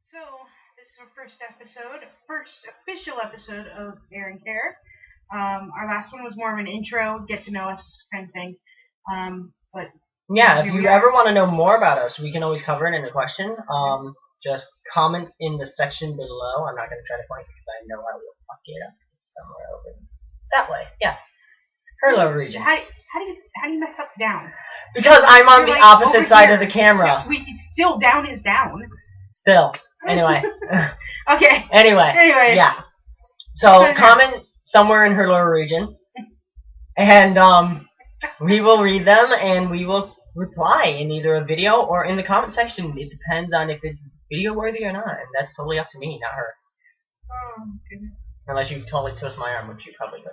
So this is our first official episode of Air and Care. Our last one was more of an intro, get to know us kind of thing. But Yeah, if here you we are. ever want to know more about us, we can always cover it in a question. Just comment in the section below. I'm not going to try to find it because I know I will fuck it up somewhere over that way. Yeah. Hello, region. How do you mess up down? Because I'm on You're the like opposite over side here. of the camera. Yeah, still down is down. Still. Anyway. Okay. Anyway. Yeah. So comment somewhere in her lower region, and we will read them and we will reply in either a video or in the comment section. It depends on if it's video worthy or not, and that's totally up to me, not her. Oh, goodness. Unless you totally twist my arm, which you probably could.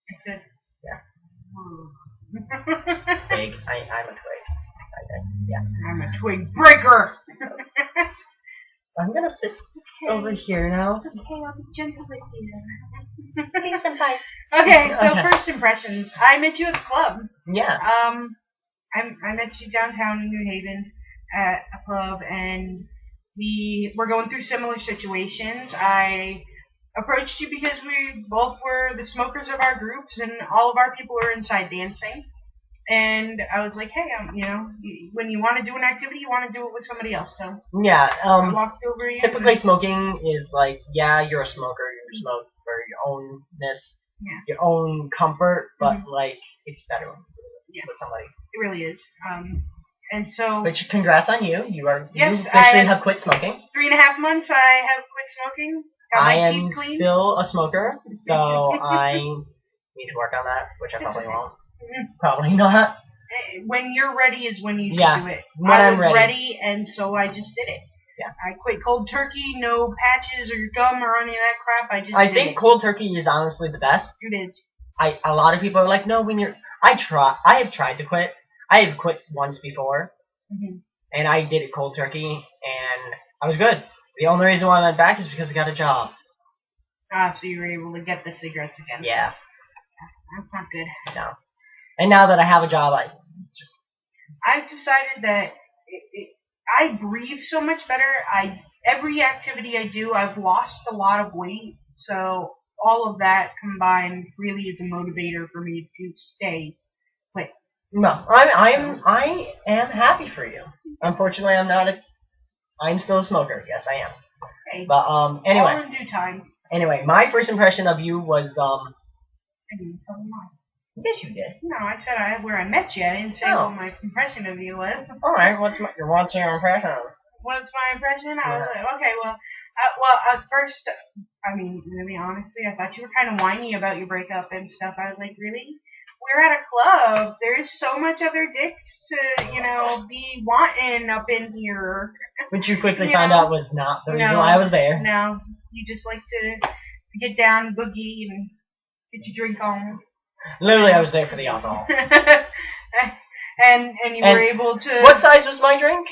I could. Yeah. Twig. I'm a twig. Yeah. I'm a twig breaker. I'm gonna sit over here now. Okay, I'll be gentle with you. Please senpai. Okay, so first impressions. I met you at the club. Yeah. I met you downtown in New Haven at a club, and we were going through similar situations. I approached you because we both were the smokers of our groups, and all of our people were inside dancing. And I was like, hey, when you want to do an activity, you want to do it with somebody else. So Yeah. I walked over you. Typically, smoking is like, yeah, you're a smoker. You smoke for your ownness, your own comfort, but like, it's better when you do it with somebody. It really is. And so. But congrats on you. You Yes, you officially have quit smoking. 3.5 months, I have quit smoking. Got my I am teeth clean. still a smoker, so I need to work on that, which I probably won't. Probably not. When you're ready is when you should do it. When I I'm was ready, and so I just did it. Yeah. I quit cold turkey, no patches or gum or any of that crap. I think cold turkey is honestly the best. It is. A lot of people are like, no, when you're. I have tried to quit. I have quit once before, and I did it cold turkey, and I was good. The only reason why I went back is because I got a job. Ah, so you were able to get the cigarettes again. Yeah. That's not good. No. And now that I have a job, I've decided that I breathe so much better. Every activity I do, I've lost a lot of weight, so all of that combined really is a motivator for me to stay quit. No, I am happy for you. Unfortunately, I'm still a smoker. Yes, I am. Okay. But anyway. All in due time. Anyway, my first impression of you was I didn't tell you why. Yes, you did. No, I said where I met you. I didn't say what my impression of you was. All right, what's your impression? What's my impression? I was like, okay, well, at first, really honestly, I thought you were kind of whiny about your breakup and stuff. I was like, really? We're at a club. There's so much other dicks to, be wanting up in here. Which you quickly found out was not the reason why I was there. No, you just like to get down, boogie, and get your drink on. Literally, I was there for the alcohol. and you were able to. What size was my drink?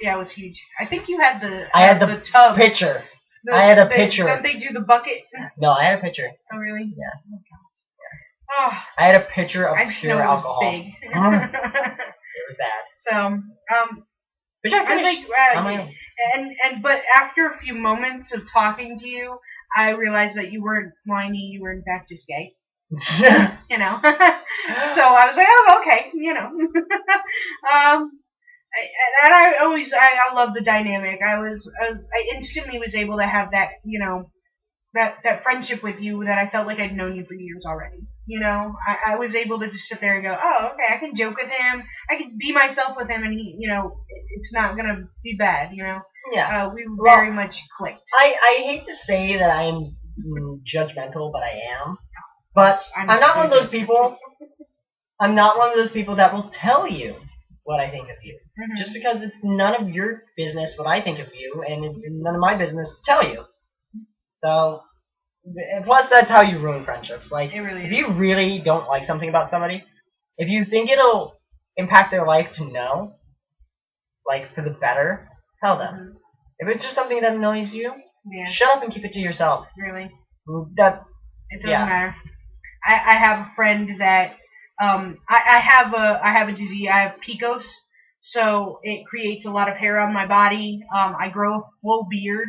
Yeah, it was huge. I think you had the. I had the tub. pitcher. I had a pitcher. Don't they do the bucket? No, I had a pitcher. Oh really? Yeah. Oh. I had a pitcher of pure alcohol. Big. It was bad. So Which I finished on my own. But after a few moments of talking to you, I realized that you weren't whiny. You were in fact just gay. So I was like, oh, okay, and I love the dynamic. I instantly was able to have that, that friendship with you that I felt like I'd known you for years already. I was able to just sit there and go, oh, okay, I can joke with him. I can be myself with him, and he, it's not gonna be bad. Yeah. We very much clicked. I hate to say that I'm judgmental, but I am. But I'm not one of those people. I'm not one of those people that will tell you what I think of you. Just because it's none of your business what I think of you, and it's none of my business to tell you. So, plus that's how you ruin friendships. Like, if you really don't like something about somebody, if you think it'll impact their life to know, like for the better, tell them. If it's just something that annoys you, shut up and keep it to yourself. Really? It doesn't matter. I have a friend that I have a disease. I have PCOS, so it creates a lot of hair on my body. I grow a full beard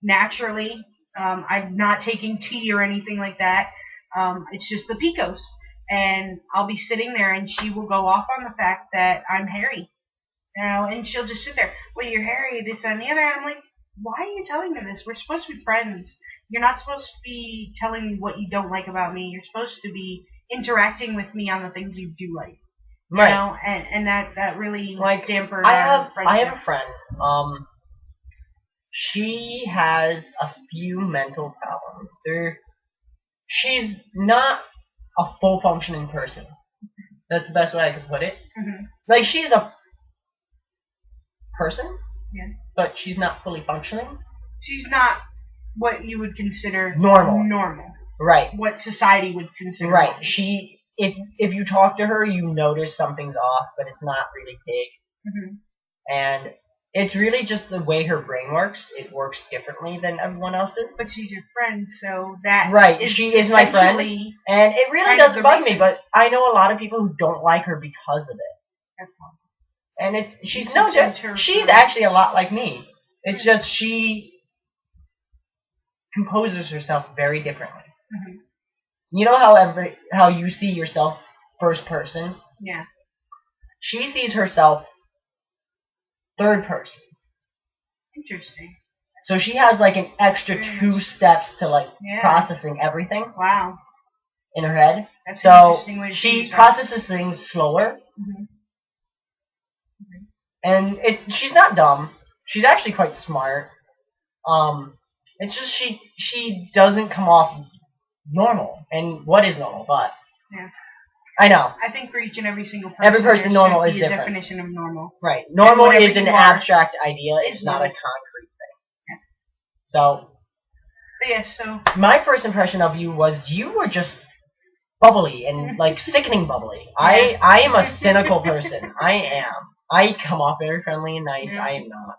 naturally. I'm not taking tea or anything like that. It's just the picos. And I'll be sitting there, and she will go off on the fact that I'm hairy. And she'll just sit there, well, you're hairy, this and the other. And I'm like, why are you telling me this? We're supposed to be friends. You're not supposed to be telling me what you don't like about me. You're supposed to be interacting with me on the things you do like. Right. And that really dampened our friendship. I have a friend. She has a few mental problems. She's not a full functioning person. That's the best way I could put it. Mm-hmm. Like, she's a person, but she's not fully functioning. She's not what you would consider normal. Right. What society would consider right. normal. She, if you talk to her, you notice something's off, but it's not really big. Mm-hmm. And it's really just the way her brain works. It works differently than everyone else's. But she's your friend, so that right. She is my friend, and it really doesn't bug me. But I know a lot of people who don't like her because of it. That's fine. And she's no different. She's actually a lot like me. It's just she composes herself very differently. Mm-hmm. You know how you see yourself first person? Yeah. She sees herself third person. Interesting. So she has like an extra 2 steps to processing everything. Wow. In her head. That's so an interesting way to she processes things slower. Mm-hmm. And she's not dumb. She's actually quite smart. It's just she doesn't come off normal. And what is normal? But yeah. I know. I think for each and every single person, every person normal is different. Definition of normal. Right. Normal is an abstract idea. It's not a concrete thing. Yeah. So. But yeah. So. My first impression of you was you were just bubbly and like sickening bubbly. Yeah. I am a cynical person. I am. I come off very friendly and nice. Yeah. I am not.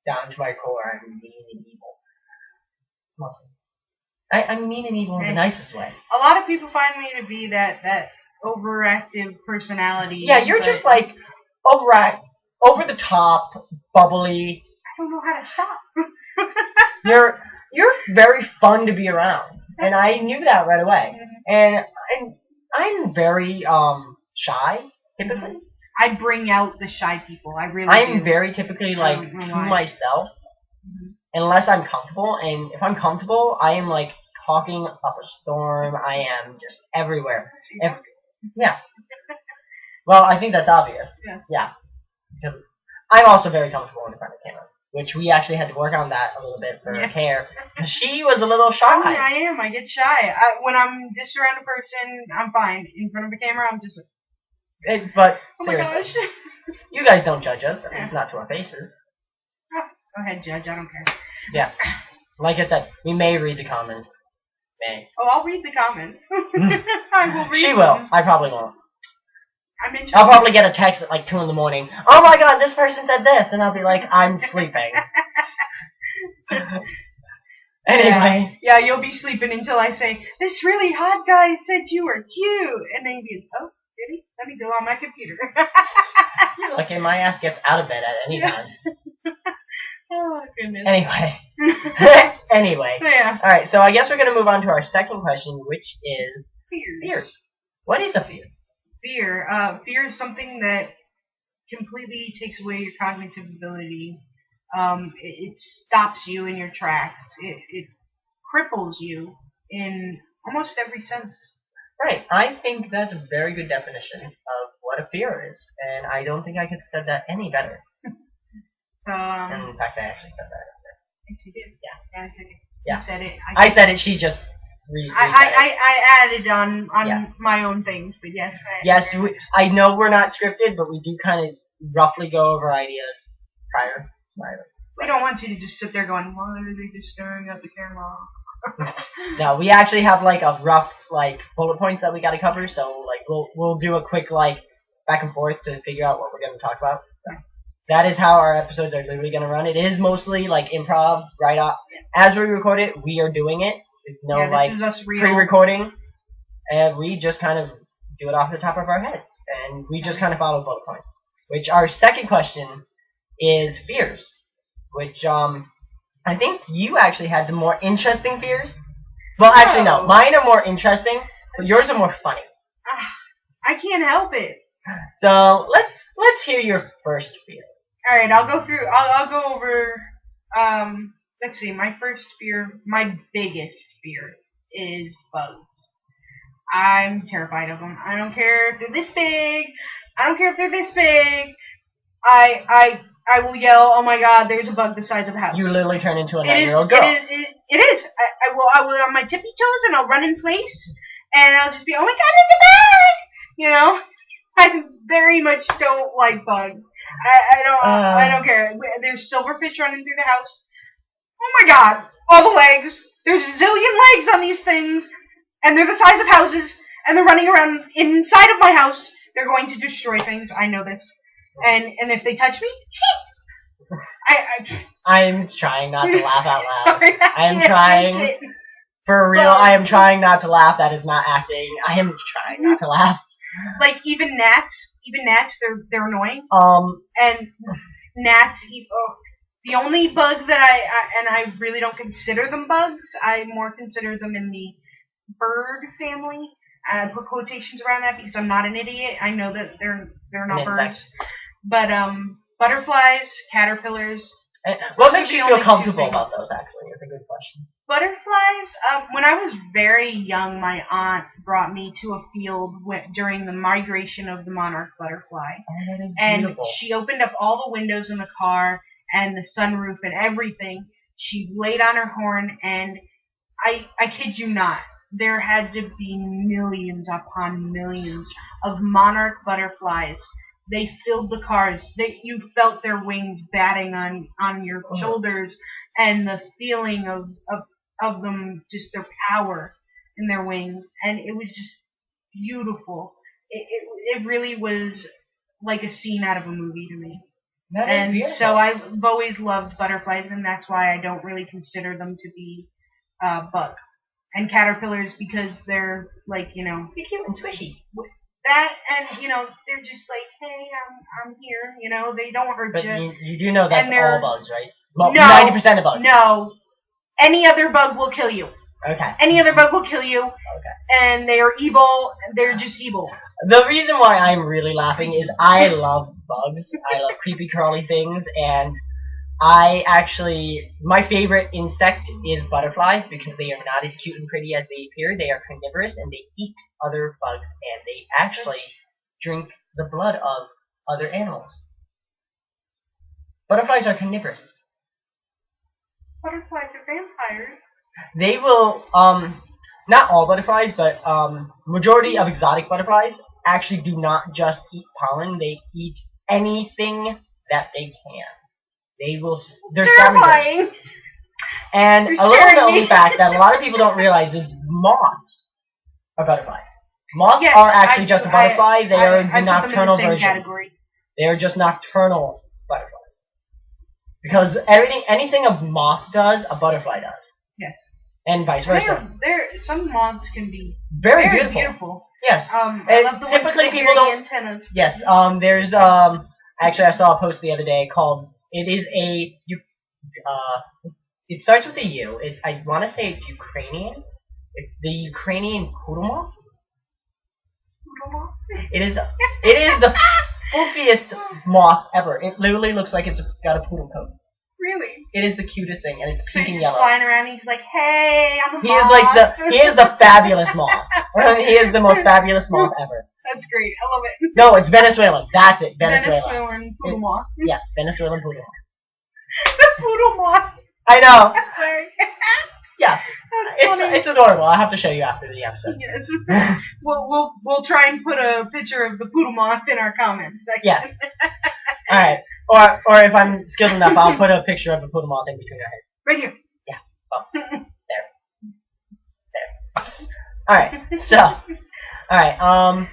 Down to my core, I'm mean and evil. I'm mean and evil in the nicest way. A lot of people find me to be that overactive personality. Yeah, you're just like over the top, bubbly. I don't know how to stop. You're very fun to be around, and I knew that right away. Mm-hmm. And I'm very shy typically. I bring out the shy people. I really do. I'm very typically to myself, unless I'm comfortable. And if I'm comfortable, I am like talking up a storm. I am just everywhere. Yeah. Well, I think that's obvious. Yeah. Because I'm also very comfortable in front of the camera, which we actually had to work on that a little bit for her hair. She was a little shy. I am. I get shy. When I'm just around a person, I'm fine. In front of a camera, I'm just. But seriously, you guys don't judge us. At least not to our faces. Oh, go ahead, judge. I don't care. Yeah. Like I said, we may read the comments. May. Oh, I'll read the comments. I will read She them. will. I probably won't. I'm interested. I'll probably get a text at like 2 in the morning. Oh my god, this person said this. And I'll be like, I'm sleeping. Anyway. Yeah, you'll be sleeping until I say, this really hot guy said you were cute. And then you'll be like, oh, did he? Let me go on my computer. Okay, my ass gets out of bed at any time. Oh, goodness. Anyway. So, yeah. Alright, so I guess we're going to move on to our second question, which is fears. What is a fear? Fear is something that completely takes away your cognitive ability. It stops you in your tracks. It cripples you in almost every sense. Right. I think that's a very good definition of what a fear is. And I don't think I could have said that any better. And in fact, I actually said that. Yes, you did. Yeah. I took it. Yeah. You said it. I said it. She just I added on my own things, but yes. I know we're not scripted, but we do kind of roughly go over ideas prior. We don't want you to just sit there going, why are they just staring at the camera? No, we actually have like a rough bullet points that we got to cover, so we'll do a quick back and forth to figure out what we're going to talk about. So that is how our episodes are literally going to run. It is mostly improv right off. As we record it, we are doing it. It's no this is us pre-recording, and we just kind of do it off the top of our heads, and we just kind of follow bullet points. which our second question is fears, which I think you actually had the more interesting fears. Well, actually no, mine are more interesting, but yours are more funny. I can't help it. So let's hear your first fear. All right, I'll go through. I'll go over. Let's see. My first fear, my biggest fear, is bugs. I'm terrified of them. I don't care if they're this big. I don't care if they're this big. I will yell, "Oh my God! There's a bug the size of a house." You literally turn into a 9-year-old girl. It is. I will on my tippy toes and I'll run in place and I'll just be, "Oh my God! It's a bug!" You know. I very much don't like bugs. I don't care. There's silverfish running through the house. Oh my God! All the legs. There's a zillion legs on these things, and they're the size of houses, and they're running around inside of my house. They're going to destroy things. I know this. And if they touch me, I'm trying not to laugh out loud. Sorry, I am trying. For real, I am trying not to laugh. That is not acting. I am trying not to laugh. Like even gnats, they're annoying. And gnats, the only bug that I really don't consider them bugs. I more consider them in the bird family. I put quotations around that because I'm not an idiot. I know that they're not birds. But butterflies, caterpillars. What makes you feel comfortable about those? Actually, is a good question. Butterflies. When I was very young, my aunt brought me to a field during the migration of the monarch butterfly, and she opened up all the windows in the car and the sunroof and everything. She laid on her horn, and I kid you not, there had to be millions upon millions of monarch butterflies. They filled the cars. You felt their wings batting on your shoulders, and the feeling of them, just their power in their wings, and it was just beautiful. It really was like a scene out of a movie to me. And so I've always loved butterflies, and that's why I don't really consider them to be bugs. And caterpillars, because they're like, they're cute and squishy. That, and they're just like, hey, I'm here. They don't hurt but you. You do know that's all bugs, right? Well, no, 90% of bugs. No, any other bug will kill you. Okay. Any other bug will kill you. Okay. And they are evil. They're just evil. The reason why I'm really laughing is I love bugs. I love creepy crawly things, and my favorite insect is butterflies because they are not as cute and pretty as they appear. They are carnivorous and they eat other bugs, and they actually drink the blood of other animals. Butterflies are carnivorous. Butterflies are vampires. They will, not all butterflies, but majority of exotic butterflies actually do not just eat pollen. They eat anything that they can. They're scavengers. And a little known fact that a lot of people don't realize is moths are butterflies. Moths are actually just a butterfly. They are the nocturnal version. Category. They are just nocturnal butterflies. Because anything a moth does, a butterfly does. Yes. And vice versa. Some moths can be very beautiful. Yes. I love the ones with the people don't. Antennas. Yes. There's actually I saw a post the other day called it starts with a U. I want to say it's Ukrainian. It's the Ukrainian poodle moth. It is the foofiest moth ever. It literally looks like it's got a poodle coat. Really? It is the cutest thing, and it's pink and he's yellow. He's flying around, and he's like, "Hey, I'm a moth." He is the fabulous moth. He is the most fabulous moth ever. That's great. I love it. No, it's Venezuelan. That's it. Venezuelan poodle moth. Yes, Venezuelan poodle moth. The poodle moth. I know. Sorry. Yeah. It's adorable. I'll have to show you after the episode. Yes. We'll try and put a picture of the poodle moth in our comments section. Yes. All right. Or if I'm skilled enough, I'll put a picture of the poodle moth in between our heads. Right here. Yeah. Oh. There. All right. So. All right.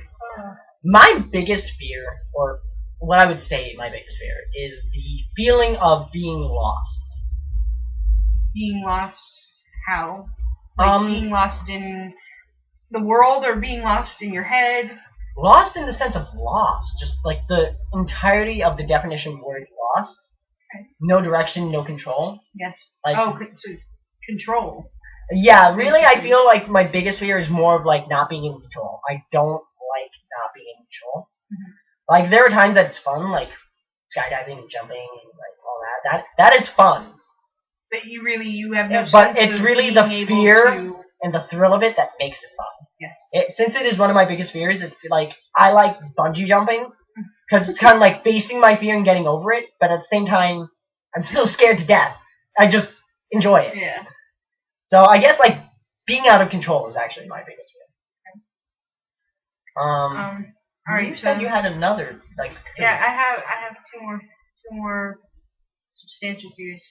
My biggest fear, or what I would say my biggest fear, is the feeling of being lost. Being lost how? Like being lost in the world, or being lost in your head, Lost in the sense of lost, just like the entirety of the definition word lost. Okay. No direction, no control. Yes. Like, so control. Yeah, really, I feel like my biggest fear is more of like not being in control. I don't like not being in control. Mm-hmm. Like there are times that it's fun, like skydiving and jumping and like all that. That is fun. But you have no sense but it's of really the being fear able to... and the thrill of it that makes it fun. Yes. Since it is one of my biggest fears, it's like I like bungee jumping because it's kind of like facing my fear and getting over it, but at the same time, I'm still scared to death. I just enjoy it. Yeah. So I guess like being out of control is actually my biggest fear. All right. You said you had another like. Yeah, I have two more substantial fears.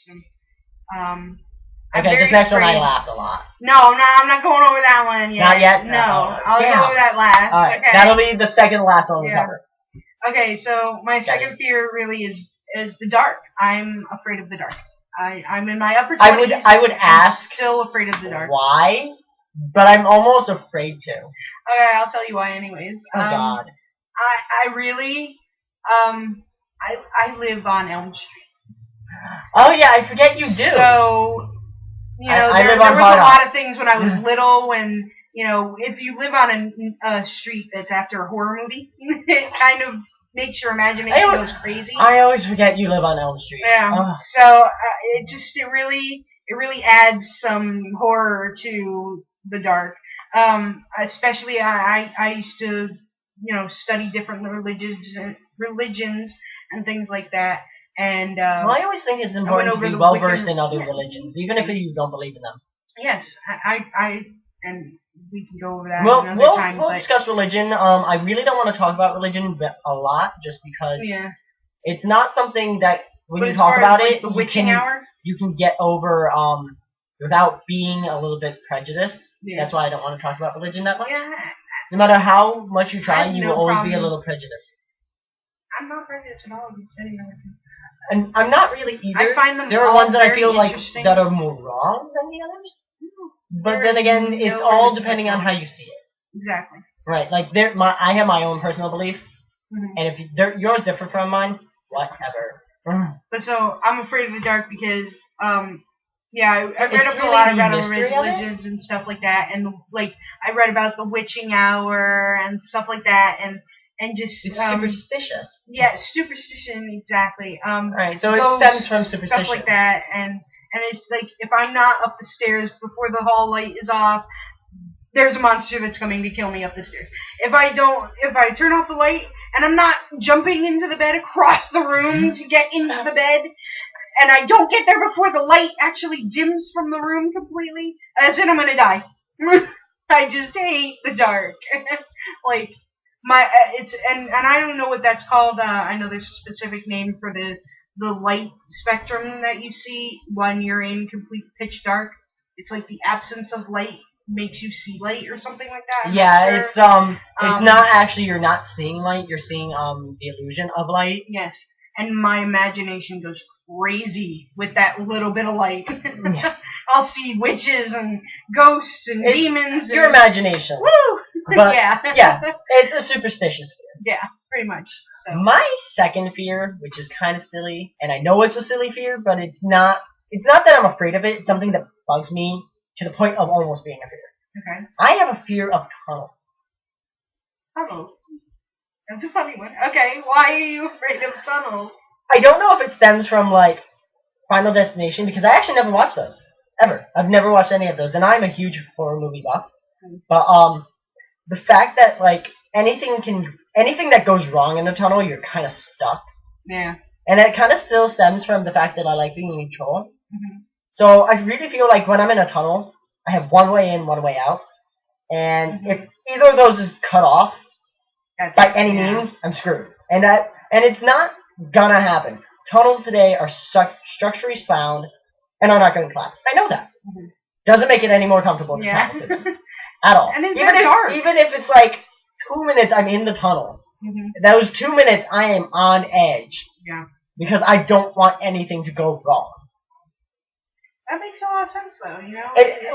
Okay, this next one I laughed a lot. No, I'm not going over that one yet. Not yet? No, I'll go over that last. Alright, okay. That'll be the second to last one we cover. Okay, so my second fear really is the dark. I'm afraid of the dark. I'm in my upper 20s. I would ask. I'm still afraid of the dark. Why? But I'm almost afraid to. Okay, I'll tell you why anyways. Oh God. I really I live on Elm Street. Oh yeah, I forget you do. So there was a lot of things when I was little when, if you live on a street that's after a horror movie, it kind of makes your imagination goes crazy. I always forget you live on Elm Street. Yeah. So it really adds some horror to the dark. Especially I used to study different religions and things like that. And I always think it's important to be well versed in other religions, even if you don't believe in them. Yes, I and we can go over that another time. We'll discuss religion. I really don't want to talk about religion a lot, just because it's not something that when you talk about it, the witching hour, you can get over without being a little bit prejudiced. Yeah. That's why I don't want to talk about religion that much. Yeah. No matter how much you try, you will always be a little prejudiced. I'm not prejudiced at all. And I'm not really either. I find them there are ones that I feel like that are more wrong than the others. But then again, it's all depending on how you see it. Exactly. Right. Like I have my own personal beliefs, and if yours differ from mine, whatever. But so I'm afraid of the dark because I read up a lot about religions and stuff like that, and like I read about the witching hour and stuff like that, and just it's superstitious. Yeah, superstition, exactly. Right, so it stems from superstition. Stuff like that, and it's like if I'm not up the stairs before the hall light is off, there's a monster that's coming to kill me up the stairs. If I turn off the light and I'm not jumping into the bed across the room to get into the bed, and I don't get there before the light actually dims from the room completely, that's it, I'm gonna die. I just hate the dark. Like. And I don't know what that's called. I know there's a specific name for the light spectrum that you see when you're in complete pitch dark. It's like the absence of light makes you see light or something like that. It's not actually you're not seeing light. You're seeing the illusion of light. Yes, and my imagination goes crazy with that little bit of light. Yeah. I'll see witches and ghosts and demons. Your imagination. Woo! But, yeah, it's a superstitious fear. Yeah, pretty much. So. My second fear, which is kind of silly, and I know it's a silly fear, but it's not that I'm afraid of it. It's something that bugs me to the point of almost being a fear. Okay. I have a fear of tunnels. Tunnels? That's a funny one. Okay, why are you afraid of tunnels? I don't know if it stems from, like, Final Destination, because I actually never watched those. Ever. I've never watched any of those, and I'm a huge horror movie buff. But, the fact that, like, anything that goes wrong in a tunnel, you're kind of stuck. Yeah. And it kind of still stems from the fact that I like being in control. So I really feel like when I'm in a tunnel, I have one way in, one way out. And if either of those is cut off by any means, I'm screwed. And it's not gonna happen. Tunnels today are structurally sound and are not going to collapse. I know that. Doesn't make it any more comfortable to travel through. At all. And even if it's like 2 minutes I'm in the tunnel, those 2 minutes I am on edge. Yeah. Because I don't want anything to go wrong. That makes a lot of sense, though.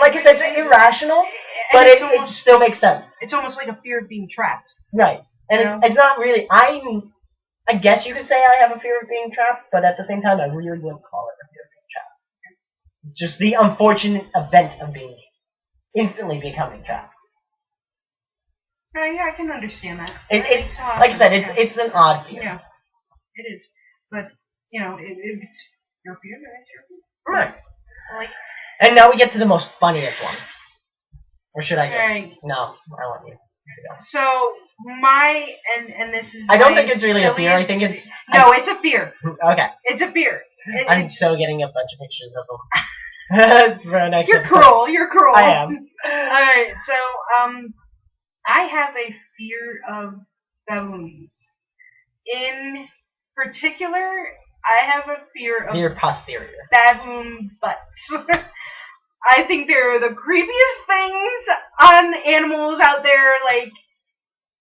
Like I said, it's irrational, but it still makes sense. It's almost like a fear of being trapped. Right. And it's not really. I guess you could say I have a fear of being trapped, but at the same time, I really wouldn't call it a fear of being trapped. Just the unfortunate event of being instantly becoming trapped. Yeah, I can understand that. It's like I said, it's an odd fear. Yeah, it is. But if it's your fear, then it's your fear. Right. Like, and now we get to the most funniest one. Or should I go? Right. No, I want you to go. So and this is. I don't think it's really a fear. I think it's. No, it's a fear. Okay. It's a fear. I'm so getting a bunch of pictures of them. For our next You're episode. cruel. You're cruel. I am. Alright, so I have a fear of baboons. In particular, I have a fear of your posterior baboon butts. I think they're the creepiest things on animals out there. Like,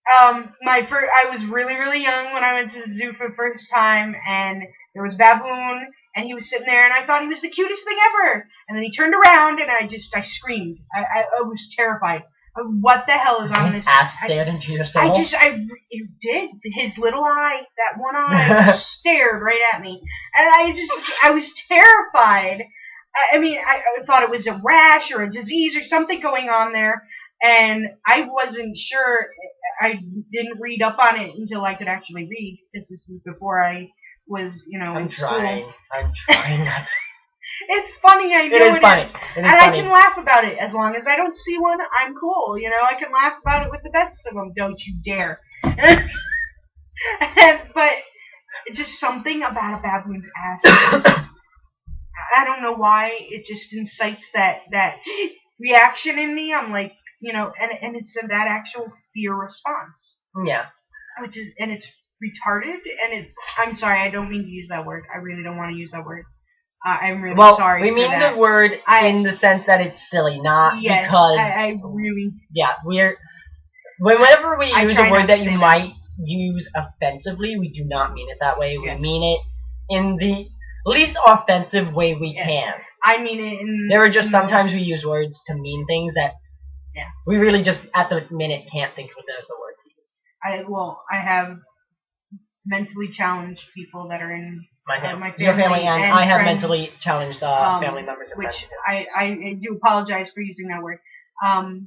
I was really, really young when I went to the zoo for the first time, and there was baboon, and he was sitting there, and I thought he was the cutest thing ever. And then he turned around, and I screamed. I was terrified. What the hell is on this? Ass stared into your soul. It did. His little eye, that one eye, just stared right at me, and I was terrified. I mean, I thought it was a rash or a disease or something going on there, and I wasn't sure. I didn't read up on it until I could actually read. This was before I was, in school. I'm trying not to. It's funny, I know it is. Funny. And I can laugh about it. As long as I don't see one, I'm cool. I can laugh about it with the best of them. Don't you dare. But just something about a baboon's ass. I don't know why. It just incites that reaction in me. I'm like, and it's that actual fear response. Yeah. And it's retarded. And I'm sorry, I don't mean to use that word. I really don't want to use that word. I'm really sorry. We mean the word in the sense that it's silly, not because. I really. Yeah, whenever we use a word that you might use offensively, we do not mean it that way. We mean it in the least offensive way we can. I mean it in. There are just sometimes we use words to mean things that we really just at the minute can't think of the word to use. I have mentally challenged people that are in my family, your family, and I have friends, mentally challenged family members. And which I do apologize for using that word.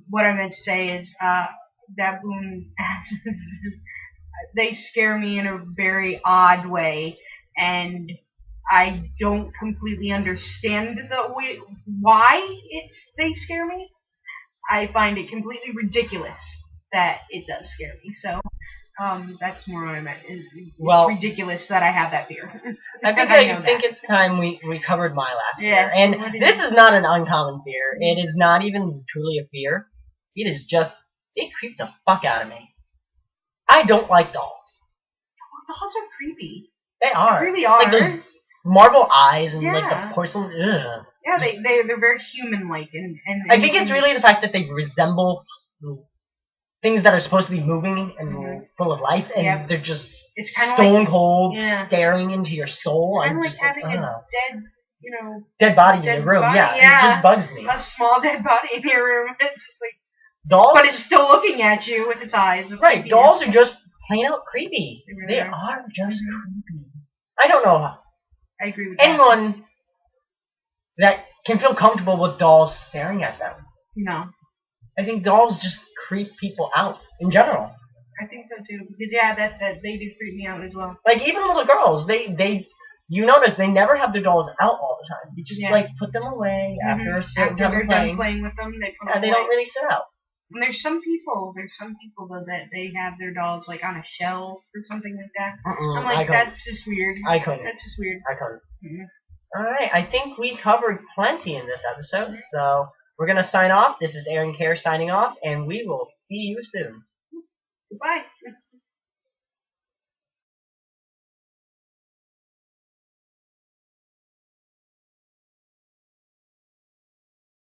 What I meant to say is baboon asses. They scare me in a very odd way, and I don't completely understand why they scare me. I find it completely ridiculous that it does scare me. So that's more what I meant. It's ridiculous that I have that fear. I think it's time we covered my last fear. And this is not an uncommon fear. It is not even truly a fear. It is just, it creeps the fuck out of me. I don't like dolls. Dolls are creepy. They are. They really are. Like those marble eyes and like the porcelain. Ugh. Yeah, they're very human-like. And I think it's really the fact that they resemble things that are supposed to be moving and full of life, and they're just stone cold, staring into your soul. Kind of like having a dead, dead body in your room. Body. Yeah, it just bugs me. A small dead body in your room. It's just like dolls, but it's still looking at you with its eyes. Right, dolls are just plain out creepy. They are just creepy. I don't know. I agree with that. Anyone that can feel comfortable with dolls staring at them. No. I think dolls just creep people out in general. I think so too. Yeah, that they do creep me out as well. Like even little girls, you notice they never have their dolls out all the time. They just like put them away after a certain time of done playing with them. They put them they don't really sit out. And there's some people though that they have their dolls like on a shelf or something like that. I'm like, that's just weird. I couldn't. That's just weird. I couldn't. Alright, I think we covered plenty in this episode, so we're going to sign off. This is Aaron Kerr signing off, and we will see you soon. Goodbye.